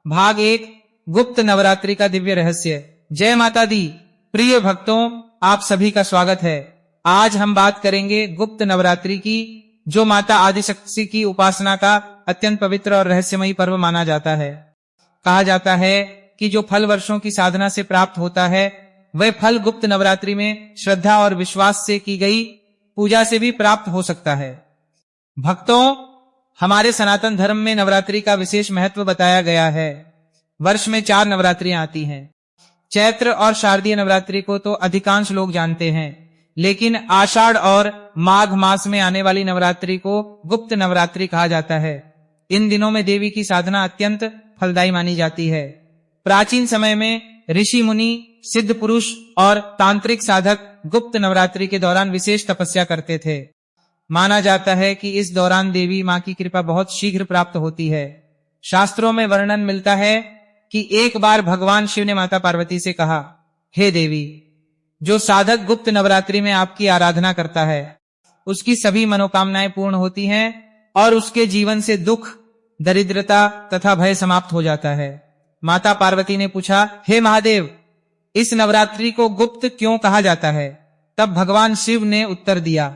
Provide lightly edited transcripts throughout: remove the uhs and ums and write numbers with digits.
भाग 1 गुप्त नवरात्रि का दिव्य रहस्य। जय माता दी। प्रिय भक्तों, आप सभी का स्वागत है। आज हम बात करेंगे गुप्त नवरात्रि की, जो माता आदिशक्ति की उपासना का अत्यंत पवित्र और रहस्यमयी पर्व माना जाता है। कहा जाता है कि जो फल वर्षों की साधना से प्राप्त होता है, वह फल गुप्त नवरात्रि में श्रद्धा और विश्वास से की गई पूजा से भी प्राप्त हो सकता है। भक्तों, हमारे सनातन धर्म में नवरात्रि का विशेष महत्व बताया गया है। वर्ष में 4 नवरात्रियां आती हैं। चैत्र और शारदीय नवरात्रि को तो अधिकांश लोग जानते हैं, लेकिन आषाढ़ और माघ मास में आने वाली नवरात्रि को गुप्त नवरात्रि कहा जाता है। इन दिनों में देवी की साधना अत्यंत फलदायी मानी जाती है। प्राचीन समय में ऋषि मुनि, सिद्ध पुरुष और तांत्रिक साधक गुप्त नवरात्रि के दौरान विशेष तपस्या करते थे। माना जाता है कि इस दौरान देवी मां की कृपा बहुत शीघ्र प्राप्त होती है। शास्त्रों में वर्णन मिलता है कि एक बार भगवान शिव ने माता पार्वती से कहा, हे देवी, जो साधक गुप्त नवरात्रि में आपकी आराधना करता है, उसकी सभी मनोकामनाएं पूर्ण होती हैं और उसके जीवन से दुख, दरिद्रता तथा भय समाप्त हो जाता है। माता पार्वती ने पूछा, हे महादेव, इस नवरात्रि को गुप्त क्यों कहा जाता है? तब भगवान शिव ने उत्तर दिया,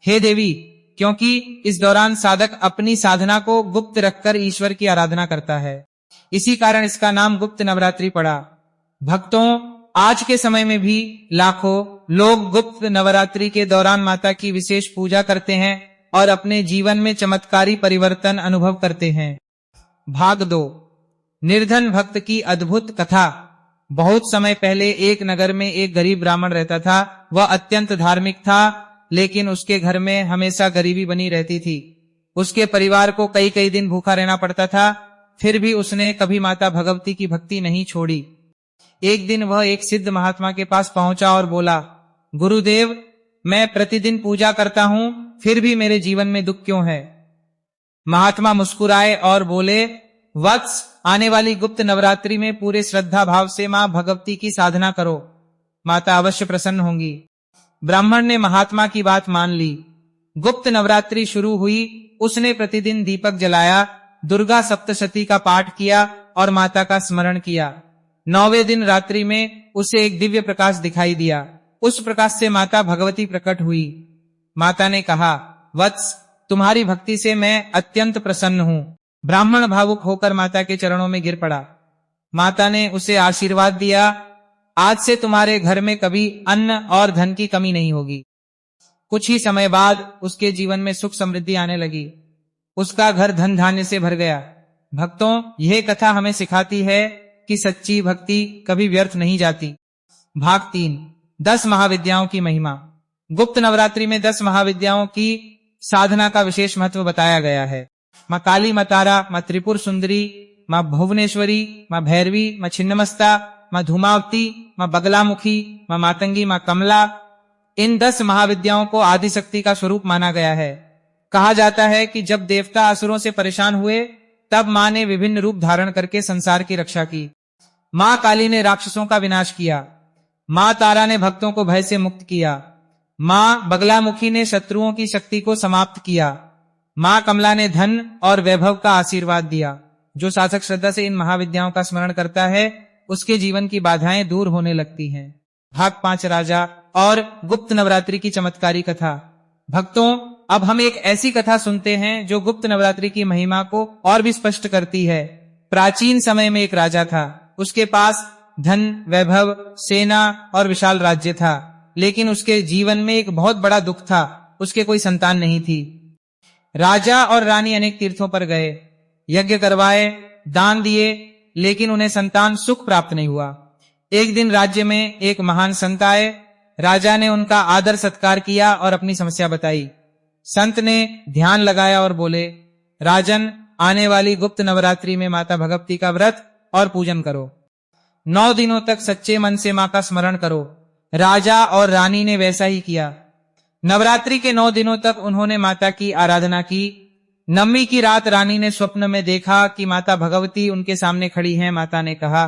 हे देवी, क्योंकि इस दौरान साधक अपनी साधना को गुप्त रखकर ईश्वर की आराधना करता है। इसी कारण इसका नाम गुप्त नवरात्रि पड़ा। भक्तों, आज के समय में भी लाखों लोग गुप्त नवरात्रि के दौरान माता की विशेष पूजा करते हैं और अपने जीवन में चमत्कारी परिवर्तन अनुभव करते हैं। भाग 2 निर्धन भक्त की अद्भुत कथा। बहुत समय पहले एक नगर में एक गरीब ब्राह्मण रहता था। वह अत्यंत धार्मिक था, लेकिन उसके घर में हमेशा गरीबी बनी रहती थी। उसके परिवार को कई कई दिन भूखा रहना पड़ता था, फिर भी उसने कभी माता भगवती की भक्ति नहीं छोड़ी। एक दिन वह एक सिद्ध महात्मा के पास पहुंचा और बोला, गुरुदेव, मैं प्रतिदिन पूजा करता हूं, फिर भी मेरे जीवन में दुख क्यों है? महात्मा मुस्कुराए और बोले, वत्स, आने वाली गुप्त नवरात्रि में पूरे श्रद्धा भाव से मां भगवती की साधना करो, माता अवश्य प्रसन्न होंगी। ब्राह्मण ने महात्मा की बात मान ली। गुप्त नवरात्रि शुरू हुई। उसने प्रतिदिन दीपक जलाया, दुर्गा सप्तशती का पाठ किया और माता का स्मरण किया। 9वें दिन रात्रि में उसे एक दिव्य प्रकाश दिखाई दिया। उस प्रकाश से माता भगवती प्रकट हुई। माता ने कहा, वत्स, तुम्हारी भक्ति से मैं अत्यंत प्रसन्न हूं। ब्राह्मण भावुक होकर माता के चरणों में गिर पड़ा। माता ने उसे आशीर्वाद दिया, आज से तुम्हारे घर में कभी अन्न और धन की कमी नहीं होगी। कुछ ही समय बाद उसके जीवन में सुख समृद्धि आने लगी। उसका घर धन धान्य से भर गया। भक्तों, यह कथा हमें सिखाती है कि सच्ची भक्ति कभी व्यर्थ नहीं जाती। भाग 3 10 महाविद्याओं की महिमा। गुप्त नवरात्रि में 10 महाविद्याओं की साधना का विशेष महत्व बताया गया है। मां काली, मां तारा, मां त्रिपुर सुंदरी, मां भुवनेश्वरी, मां भैरवी, मां छिन्नमस्ता, मां धूमावती, मां बगलामुखी, मां मातंगी, मां कमला, इन 10 महाविद्याओं को आदिशक्ति का स्वरूप माना गया है। कहा जाता है कि जब देवता असुरों से परेशान हुए, तब मां ने विभिन्न रूप धारण करके संसार की रक्षा की। मां काली ने राक्षसों का विनाश किया। मां तारा ने भक्तों को भय से मुक्त किया। मां बगलामुखी ने शत्रुओं की शक्ति को समाप्त किया। मां कमला ने धन और वैभव का आशीर्वाद दिया। जो साधक श्रद्धा से इन महाविद्याओं का स्मरण करता है, उसके जीवन की बाधाएं दूर होने लगती हैं। भाग 5 राजा और गुप्त नवरात्रि की चमत्कारी कथा। भक्तों, अब हम एक ऐसी कथा सुनते हैं जो गुप्त नवरात्रि की महिमा को और भी स्पष्ट करती है। प्राचीन समय में एक राजा था। उसके पास धन, वैभव, सेना और विशाल राज्य था, लेकिन उसके जीवन में एक बहुत बड़ा दुख था। उसके कोई संतान नहीं थी। राजा और रानी अनेक तीर्थों पर गए, यज्ञ करवाए, दान दिए, लेकिन उन्हें संतान सुख प्राप्त नहीं हुआ। एक दिन राज्य में एक महान संत आए। राजा ने उनका आदर सत्कार किया और अपनी समस्या बताई। संत ने ध्यान लगाया और बोले, राजन, आने वाली गुप्त नवरात्रि में माता भगवती का व्रत और पूजन करो। 9 दिनों तक सच्चे मन से मां का स्मरण करो। राजा और रानी ने वैसा ही किया। नवरात्रि के 9 दिनों तक उन्होंने माता की आराधना की। 9वीं की रात रानी ने स्वप्न में देखा कि माता भगवती उनके सामने खड़ी हैं। माता ने कहा,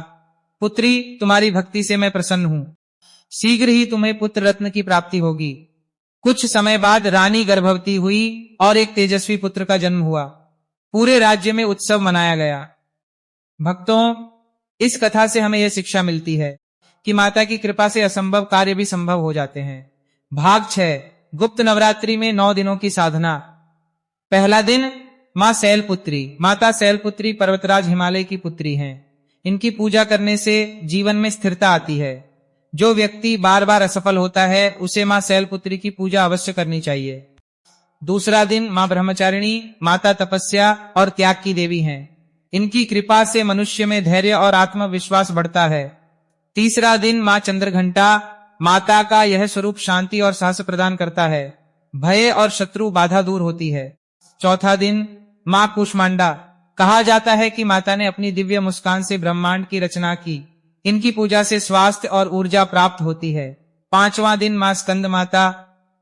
पुत्री, तुम्हारी भक्ति से मैं प्रसन्न हूं। शीघ्र ही तुम्हें पुत्र रत्न की प्राप्ति होगी। कुछ समय बाद रानी गर्भवती हुई और एक तेजस्वी पुत्र का जन्म हुआ। पूरे राज्य में उत्सव मनाया गया। भक्तों, इस कथा से हमें यह शिक्षा मिलती है कि माता की कृपा से असंभव कार्य भी संभव हो जाते हैं। भाग 6, गुप्त नवरात्रि में 9 दिनों की साधना। पहला दिन, मां शैलपुत्री। माता शैलपुत्री पर्वतराज हिमालय की पुत्री हैं। इनकी पूजा करने से जीवन में स्थिरता आती है। जो व्यक्ति बार बार असफल होता है उसे मां शैलपुत्री की पूजा अवश्य करनी चाहिए। दूसरा दिन, मां ब्रह्मचारिणी। माता तपस्या और त्याग की देवी हैं। इनकी कृपा से मनुष्य में धैर्य और आत्मविश्वास बढ़ता है। तीसरा दिन, मां चंद्रघंटा। माता का यह स्वरूप शांति और साहस प्रदान करता है। भय और शत्रु बाधा दूर होती है। चौथा दिन, मां कूष्मांडा। कहा जाता है कि माता ने अपनी दिव्य मुस्कान से ब्रह्मांड की रचना की। इनकी पूजा से स्वास्थ्य और ऊर्जा प्राप्त होती है। पांचवां दिन, मां स्कंद माता।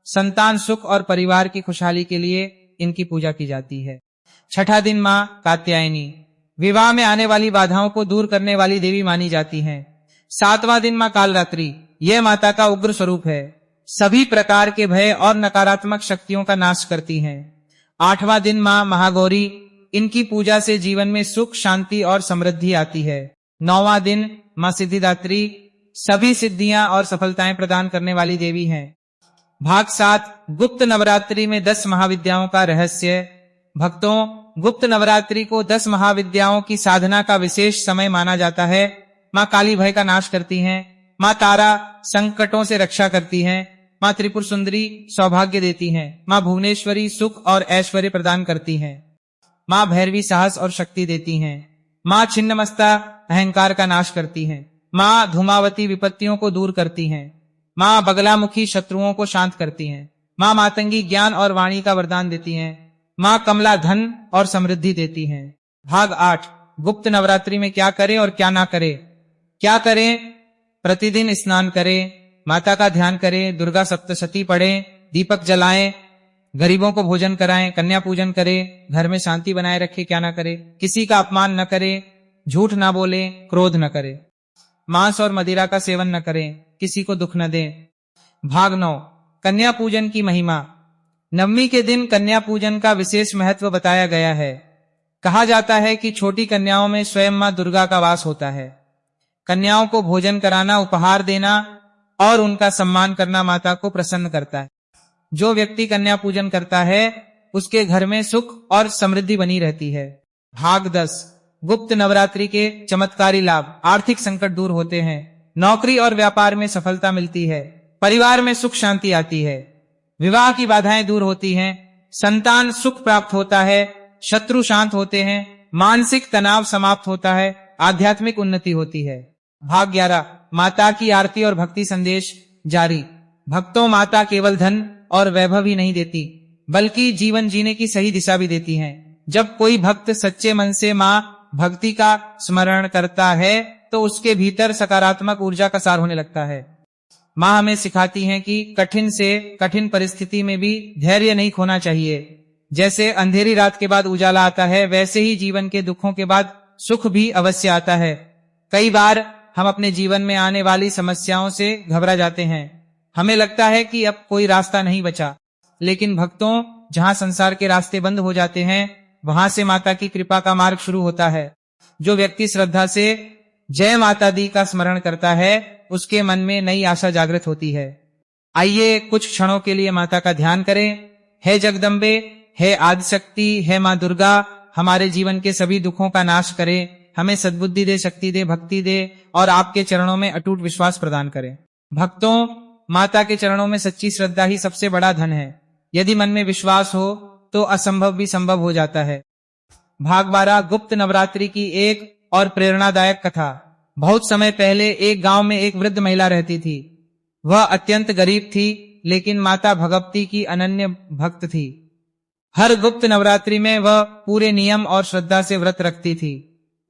संतान सुख और परिवार की खुशहाली के लिए इनकी पूजा की जाती है। छठा दिन, मां कात्यायनी। विवाह में आने वाली बाधाओं को दूर करने वाली देवी मानी जाती हैं। सातवां दिन, मां कालरात्रि। यह माता का उग्र स्वरूप है। सभी प्रकार के भय और नकारात्मक शक्तियों का नाश करती हैं। आठवां दिन, मां महागौरी। इनकी पूजा से जीवन में सुख, शांति और समृद्धि आती है। नौवां दिन, मां सिद्धिदात्री। सभी सिद्धियां और सफलताएं प्रदान करने वाली देवी हैं। भाग 7, गुप्त नवरात्रि में 10 महाविद्याओं का रहस्य। भक्तों, गुप्त नवरात्रि को 10 महाविद्याओं की साधना का विशेष समय माना जाता है। मां काली भय का नाश करती हैं। मां तारा संकटों से रक्षा करती हैं। मां त्रिपुर सुंदरी सौभाग्य देती हैं। मां भुवनेश्वरी सुख और ऐश्वर्य प्रदान करती हैं। मां भैरवी साहस और शक्ति देती हैं। मां छिन्नमस्ता अहंकार का नाश करती हैं। मां धूमावती विपत्तियों को दूर करती हैं। मां बगलामुखी शत्रुओं को शांत करती हैं। मां मातंगी ज्ञान और वाणी का वरदान देती हैं। मां कमला धन और समृद्धि देती हैं। भाग 8, गुप्त नवरात्रि में क्या करें और क्या ना करें। क्या करें? प्रतिदिन स्नान करें, माता का ध्यान करें, दुर्गा सप्तशती पढ़ें, दीपक जलाएं, गरीबों को भोजन कराएं, कन्या पूजन करें, घर में शांति बनाए रखें। क्या ना करें? किसी का अपमान न करें, झूठ ना बोलें, क्रोध न करें, मांस और मदिरा का सेवन न करें, किसी को दुख न दें। भाग 9, कन्या पूजन की महिमा। नवमी के दिन कन्या पूजन का विशेष महत्व बताया गया है। कहा जाता है कि छोटी कन्याओं में स्वयं मां दुर्गा का वास होता है। कन्याओं को भोजन कराना, उपहार देना और उनका सम्मान करना माता को प्रसन्न करता है। जो व्यक्ति कन्या पूजन करता है उसके घर में सुख और समृद्धि बनी रहती है। भाग 10, गुप्त नवरात्रि के चमत्कारी लाभ। आर्थिक संकट दूर होते हैं, नौकरी और व्यापार में सफलता मिलती है, परिवार में सुख शांति आती है, विवाह की बाधाएं दूर होती हैं, संतान सुख प्राप्त होता है, शत्रु शांत होते हैं, मानसिक तनाव समाप्त होता है, आध्यात्मिक उन्नति होती है। भाग 11, माता की आरती और भक्ति संदेश जारी। भक्तों, माता केवल धन और वैभव ही नहीं देती बल्कि जीवन जीने की सही दिशा भी देती हैं। जब कोई भक्त सच्चे मन से मां भक्ति का स्मरण करता है तो उसके भीतर सकारात्मक ऊर्जा का सार होने लगता है। मां हमें सिखाती हैं कि कठिन से कठिन परिस्थिति में भी धैर्य नहीं खोना चाहिए। जैसे अंधेरी रात के बाद उजाला आता है, वैसे ही जीवन के दुखों के बाद सुख भी अवश्य आता है। कई बार हम अपने जीवन में आने वाली समस्याओं से घबरा जाते हैं। हमें लगता है कि अब कोई रास्ता नहीं बचा, लेकिन भक्तों, जहां संसार के रास्ते बंद हो जाते हैं वहां से माता की कृपा का मार्ग शुरू होता है। जो व्यक्ति श्रद्धा से जय माता दी का स्मरण करता है उसके मन में नई आशा जागृत होती है। आइए कुछ क्षणों के लिए माता का ध्यान करें। हे जगदम्बे, हे आदिशक्ति, हे मां दुर्गा, हमारे जीवन के सभी दुखों का नाश करे, हमें सद्बुद्धि दे, शक्ति दे, भक्ति दे और आपके चरणों में अटूट विश्वास प्रदान करें। भक्तों, माता के चरणों में सच्ची श्रद्धा ही सबसे बड़ा धन है। यदि मन में विश्वास हो तो असंभव भी संभव हो जाता है। भाग 12, गुप्त नवरात्रि की एक और प्रेरणादायक कथा। बहुत समय पहले एक गांव में एक वृद्ध महिला रहती थी। वह अत्यंत गरीब थी, लेकिन माता भगवती की अनन्य भक्त थी। हर गुप्त नवरात्रि में वह पूरे नियम और श्रद्धा से व्रत रखती थी।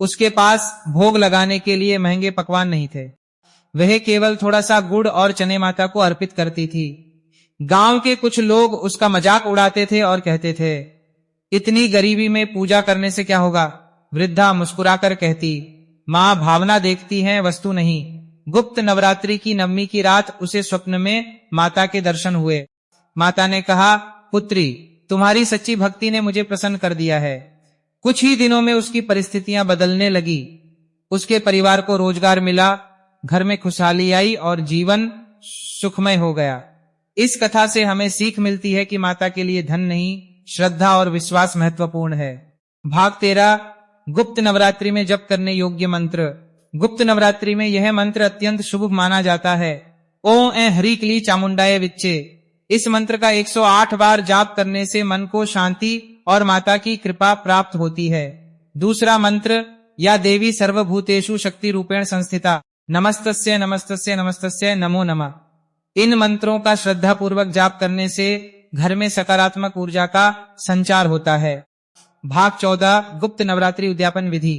उसके पास भोग लगाने के लिए महंगे पकवान नहीं थे। वह केवल थोड़ा सा गुड़ और चने माता को अर्पित करती थी। गांव के कुछ लोग उसका मजाक उड़ाते थे और कहते थे, इतनी गरीबी में पूजा करने से क्या होगा। वृद्धा मुस्कुराकर कहती, मां भावना देखती है, वस्तु नहीं। गुप्त नवरात्रि की नवमी की रात उसे स्वप्न में माता के दर्शन हुए। माता ने कहा, पुत्री, तुम्हारी सच्ची भक्ति ने मुझे प्रसन्न कर दिया है। कुछ ही दिनों में उसकी परिस्थितियां बदलने लगी। उसके परिवार को रोजगार मिला, घर में खुशहाली आई और जीवन सुखमय हो गया। इस कथा से हमें सीख मिलती है कि माता के लिए धन नहीं, श्रद्धा और विश्वास महत्वपूर्ण है। भाग 13 गुप्त नवरात्रि में जप करने योग्य मंत्र। गुप्त नवरात्रि में यह मंत्र अत्यंत शुभ माना जाता है। ओं ऐ हरि क्ली चामुंडाय विच्चे। इस मंत्र का 108 बार जाप करने से मन को शांति और माता की कृपा प्राप्त होती है। दूसरा मंत्र, या देवी सर्वभूतेषु शक्ति रूपेण संस्थिता, नमस्तस्य नमस्तस्य नमस्तस्य नमो नमः। इन मंत्रों का श्रद्धा पूर्वक जाप करने से घर में सकारात्मक ऊर्जा का संचार होता है। भाग 14 गुप्त नवरात्रि उद्यापन विधि।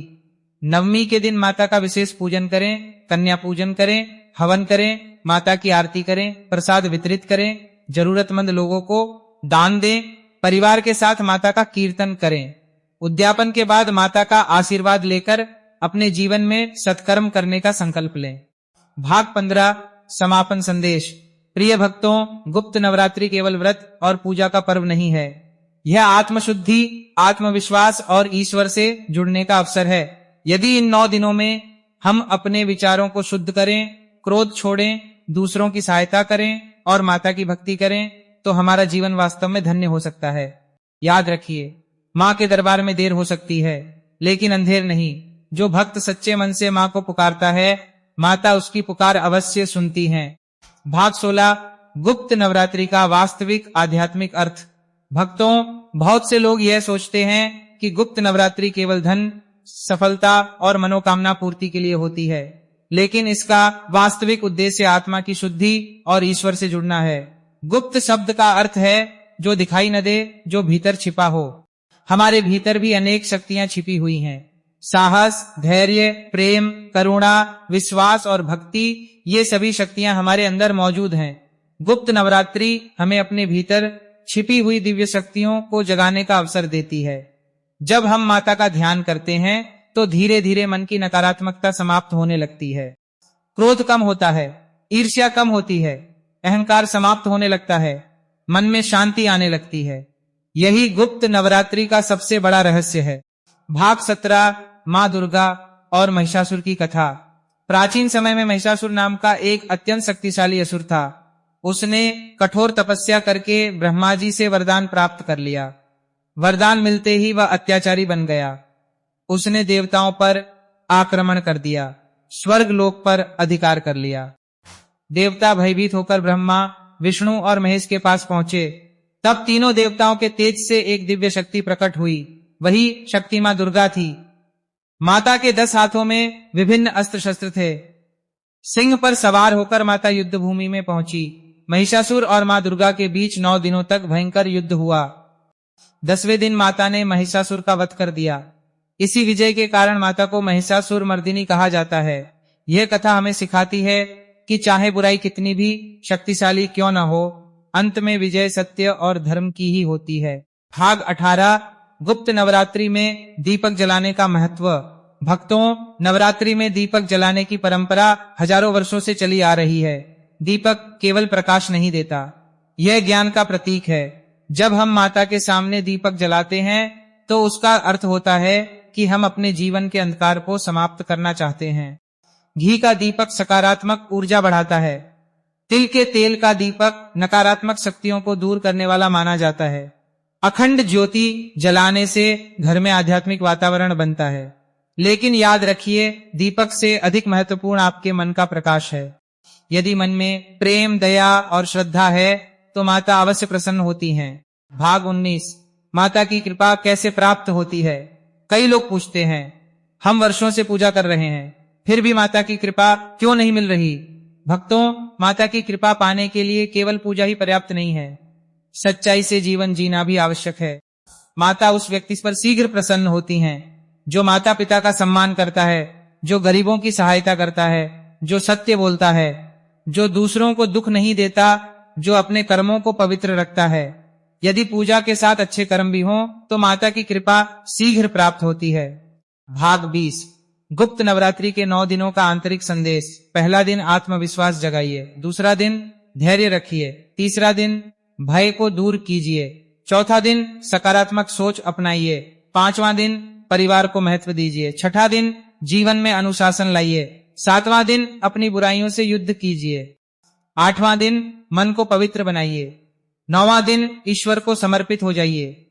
नवमी के दिन माता का विशेष पूजन करें, कन्या पूजन करें, हवन करें, माता की आरती करें, प्रसाद वितरित करें, जरूरतमंद लोगों को दान दें, परिवार के साथ माता का कीर्तन करें। उद्यापन के बाद माता का आशीर्वाद लेकर अपने जीवन में सत्कर्म करने का संकल्प लें। भाग 15 समापन संदेश। प्रिय भक्तों, गुप्त नवरात्रि केवल व्रत और पूजा का पर्व नहीं है। यह आत्मशुद्धि, आत्मविश्वास और ईश्वर से जुड़ने का अवसर है। यदि इन 9 दिनों में हम अपने विचारों को शुद्ध करें, क्रोध छोड़ें, दूसरों की सहायता करें और माता की भक्ति करें, तो हमारा जीवन वास्तव में धन्य हो सकता है। याद रखिए, माँ के दरबार में देर हो सकती है, लेकिन अंधेर नहीं। जो भक्त सच्चे मन से माँ को पुकारता है, माता उसकी पुकार अवश्य सुनती हैं। भाग 16 गुप्त नवरात्रि का वास्तविक आध्यात्मिक अर्थ। भक्तों, बहुत से लोग यह सोचते हैं कि गुप्त नवरात्रि केवल धन, सफलता और मनोकामना पूर्ति के लिए होती है, लेकिन इसका वास्तविक उद्देश्य आत्मा की शुद्धि और ईश्वर से जुड़ना है। गुप्त शब्द का अर्थ है जो दिखाई न दे, जो भीतर छिपा हो। हमारे भीतर भी अनेक शक्तियां छिपी हुई हैं। साहस, धैर्य, प्रेम, करुणा, विश्वास और भक्ति, ये सभी शक्तियां हमारे अंदर मौजूद हैं। गुप्त नवरात्रि हमें अपने भीतर छिपी हुई दिव्य शक्तियों को जगाने का अवसर देती है। जब हम माता का ध्यान करते हैं तो धीरे धीरे मन की नकारात्मकता समाप्त होने लगती है। क्रोध कम होता है, ईर्ष्या कम होती है, अहंकार समाप्त होने लगता है, मन में शांति आने लगती है। यही गुप्त नवरात्रि का सबसे बड़ा रहस्य है। भाग 17 माँ दुर्गा और महिषासुर की कथा। प्राचीन समय में महिषासुर नाम का एक अत्यंत शक्तिशाली असुर था। उसने कठोर तपस्या करके ब्रह्मा जी से वरदान प्राप्त कर लिया। वरदान मिलते ही वह अत्याचारी बन गया। उसने देवताओं पर आक्रमण कर दिया, स्वर्ग लोक पर अधिकार कर लिया। देवता भयभीत होकर ब्रह्मा, विष्णु और महेश के पास पहुंचे। तब तीनों देवताओं के तेज से एक दिव्य शक्ति प्रकट हुई। वही शक्ति माँ दुर्गा थी। माता के 10 हाथों में विभिन्न अस्त्र शस्त्र थे। सिंह पर सवार होकर माता युद्ध भूमि में पहुंची। महिषासुर और माँ दुर्गा के बीच 9 दिनों तक भयंकर युद्ध हुआ। 10वें दिन माता ने महिषासुर का वध कर दिया। इसी विजय के कारण माता को महिषासुर मर्दिनी कहा जाता है। यह कथा हमें सिखाती है कि चाहे बुराई कितनी भी शक्तिशाली क्यों न हो, अंत में विजय सत्य और धर्म की ही होती है। भाग 18 गुप्त नवरात्रि में दीपक जलाने का महत्व। भक्तों, नवरात्रि में दीपक जलाने की परंपरा हजारों वर्षों से चली आ रही है। दीपक केवल प्रकाश नहीं देता, यह ज्ञान का प्रतीक है। जब हम माता के सामने दीपक जलाते हैं तो उसका अर्थ होता है कि हम अपने जीवन के अंधकार को समाप्त करना चाहते हैं। घी का दीपक सकारात्मक ऊर्जा बढ़ाता है। तिल के तेल का दीपक नकारात्मक शक्तियों को दूर करने वाला माना जाता है। अखंड ज्योति जलाने से घर में आध्यात्मिक वातावरण बनता है। लेकिन याद रखिए, दीपक से अधिक महत्वपूर्ण आपके मन का प्रकाश है। यदि मन में प्रेम, दया और श्रद्धा है तो माता अवश्य प्रसन्न होती हैं। भाग 19 माता की कृपा कैसे प्राप्त होती है। कई लोग पूछते हैं, हम वर्षों से पूजा कर रहे हैं, फिर भी माता की कृपा क्यों नहीं मिल रही। भक्तों, माता की कृपा पाने के लिए केवल पूजा ही पर्याप्त नहीं है, सच्चाई से जीवन जीना भी आवश्यक है। माता उस व्यक्ति पर शीघ्र प्रसन्न होती हैं जो माता पिता का सम्मान करता है, जो गरीबों की सहायता करता है, जो सत्य बोलता है, जो दूसरों को दुख नहीं देता, जो अपने कर्मों को पवित्र रखता है। यदि पूजा के साथ अच्छे कर्म भी हों तो माता की कृपा शीघ्र प्राप्त होती है। भाग 20 गुप्त नवरात्रि के 9 दिनों का आंतरिक संदेश। पहला दिन आत्मविश्वास जगाइए, दूसरा दिन धैर्य रखिए, तीसरा दिन भय को दूर कीजिए, चौथा दिन सकारात्मक सोच अपनाइए, 5वां दिन परिवार को महत्व दीजिए। छठा दिन जीवन में अनुशासन लाइए। सातवां दिन अपनी बुराइयों से युद्ध कीजिए। आठवां दिन मन को पवित्र बनाइए। नौवां दिन ईश्वर को समर्पित हो जाइए।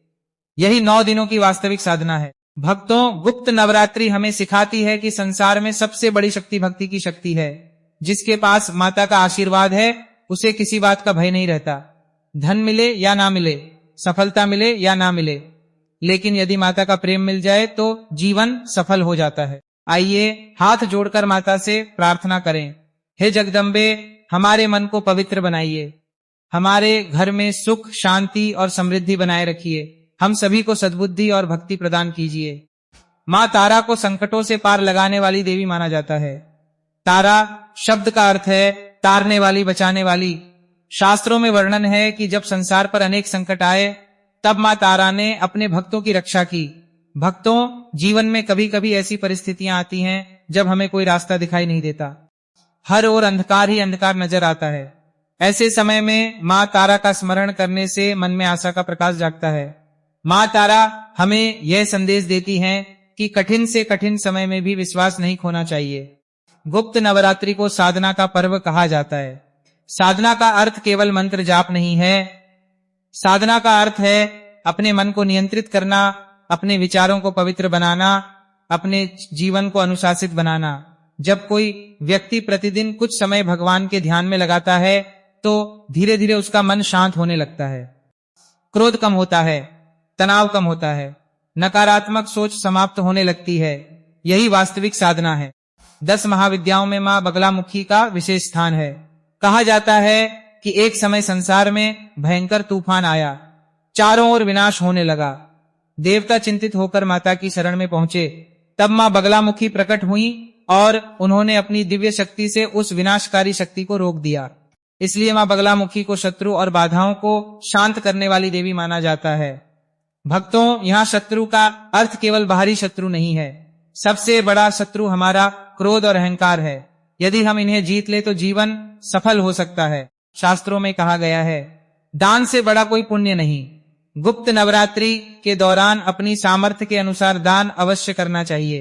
यही 9 दिनों की वास्तविक साधना है। भक्तों, गुप्त नवरात्रि हमें सिखाती है कि संसार में सबसे बड़ी शक्ति भक्ति की शक्ति है। जिसके पास माता का आशीर्वाद है उसे किसी बात का भय नहीं रहता। धन मिले या ना मिले, सफलता मिले या ना मिले, लेकिन यदि माता का प्रेम मिल जाए तो जीवन सफल हो जाता है। आइए हाथ जोड़कर माता से प्रार्थना करें। हे जगदम्बे, हमारे मन को पवित्र बनाइए। हमारे घर में सुख, शांति और समृद्धि बनाए रखिए। हम सभी को सद्बुद्धि और भक्ति प्रदान कीजिए। माँ तारा को संकटों से पार लगाने वाली देवी माना जाता है। तारा शब्द का अर्थ है तारने वाली, बचाने वाली। शास्त्रों में वर्णन है कि जब संसार पर अनेक संकट आए तब माँ तारा ने अपने भक्तों की रक्षा की। भक्तों, जीवन में कभी कभी ऐसी परिस्थितियां आती हैं जब हमें कोई रास्ता दिखाई नहीं देता। हर ओर अंधकार ही अंधकार नजर आता है। ऐसे समय में माँ तारा का स्मरण करने से मन में आशा का प्रकाश जागता है। माँ तारा हमें यह संदेश देती हैं कि कठिन से कठिन समय में भी विश्वास नहीं खोना चाहिए। गुप्त नवरात्रि को साधना का पर्व कहा जाता है। साधना का अर्थ केवल मंत्र जाप नहीं है। साधना का अर्थ है अपने मन को नियंत्रित करना, अपने विचारों को पवित्र बनाना, अपने जीवन को अनुशासित बनाना। जब कोई व्यक्ति प्रतिदिन कुछ समय भगवान के ध्यान में लगाता है तो धीरे धीरे उसका मन शांत होने लगता है। क्रोध कम होता है, तनाव कम होता है, नकारात्मक सोच समाप्त होने लगती है। यही वास्तविक साधना है। 10 महाविद्याओं में मां बगलामुखी का विशेष स्थान है। कहा जाता है कि एक समय संसार में भयंकर तूफान आया, चारों ओर विनाश होने लगा। देवता चिंतित होकर माता की शरण में पहुंचे। तब मां बगलामुखी प्रकट हुई और उन्होंने अपनी दिव्य शक्ति से उस विनाशकारी शक्ति को रोक दिया। इसलिए मां बगलामुखी को शत्रु और बाधाओं को शांत करने वाली देवी माना जाता है। भक्तों, यहाँ शत्रु का अर्थ केवल बाहरी शत्रु नहीं है। सबसे बड़ा शत्रु हमारा क्रोध और अहंकार है। यदि हम इन्हें जीत ले तो जीवन सफल हो सकता है। शास्त्रों में कहा गया है, दान से बड़ा कोई पुण्य नहीं। गुप्त नवरात्रि के दौरान अपनी सामर्थ्य के अनुसार दान अवश्य करना चाहिए।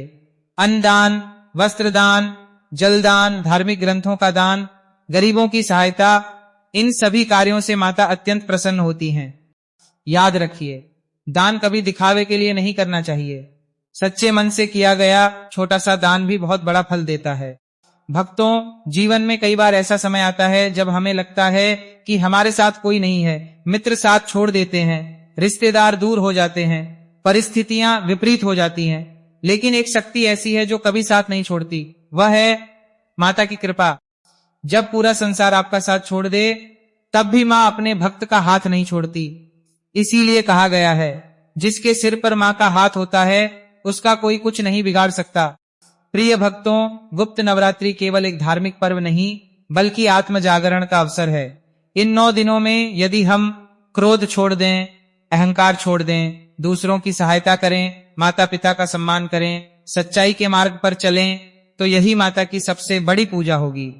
अन्न दान, वस्त्र दान, जल दान, धार्मिक ग्रंथों का दान, गरीबों की सहायता, इन सभी कार्यों से माता अत्यंत प्रसन्न होती हैं। याद रखिए, दान कभी दिखावे के लिए नहीं करना चाहिए। सच्चे मन से किया गया छोटा सा दान भी बहुत बड़ा फल देता है। भक्तों, जीवन में कई बार ऐसा समय आता है जब हमें लगता है कि हमारे साथ कोई नहीं है। मित्र साथ छोड़ देते हैं, रिश्तेदार दूर हो जाते हैं, परिस्थितियां विपरीत हो जाती हैं। लेकिन एक शक्ति ऐसी है जो कभी साथ नहीं छोड़ती, वह है माता की कृपा। जब पूरा संसार आपका साथ छोड़ दे तब भी माँ अपने भक्त का हाथ नहीं छोड़ती। इसीलिए कहा गया है, जिसके सिर पर माँ का हाथ होता है उसका कोई कुछ नहीं बिगाड़ सकता। प्रिय भक्तों, गुप्त नवरात्रि केवल एक धार्मिक पर्व नहीं बल्कि आत्म जागरण का अवसर है। इन 9 दिनों में यदि हम क्रोध छोड़ दें, अहंकार छोड़ दें, दूसरों की सहायता करें, माता पिता का सम्मान करें, सच्चाई के मार्ग पर चलें, तो यही माता की सबसे बड़ी पूजा होगी।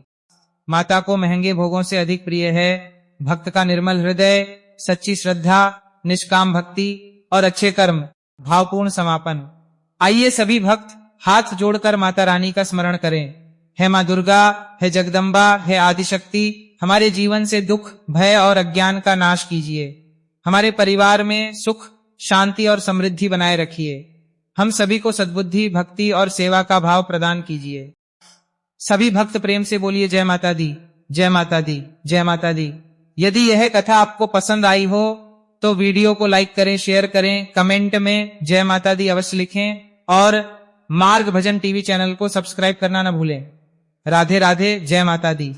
माता को महंगे भोगों से अधिक प्रिय है भक्त का निर्मल हृदय, सच्ची श्रद्धा, निष्काम भक्ति और अच्छे कर्म, भावपूर्ण समापन। आइए सभी भक्त हाथ जोड़कर माता रानी का स्मरण करें। हे माँ दुर्गा, हे जगदम्बा, हे आदिशक्ति, हमारे जीवन से दुख, भय और अज्ञान का नाश कीजिए। हमारे परिवार में सुख, शांति और समृद्धि बनाए रखिए। हम सभी को सद्बुद्धि, भक्ति और सेवा का भाव प्रदान कीजिए। सभी भक्त प्रेम से बोलिए जय माता दी, जय माता दी, जय माता दी। यदि यह कथा आपको पसंद आई हो तो वीडियो को लाइक करें, शेयर करें, कमेंट में जय माता दी अवश्य लिखें और मार्ग भजन टीवी चैनल को सब्सक्राइब करना न भूलें। राधे राधे, जय माता दी।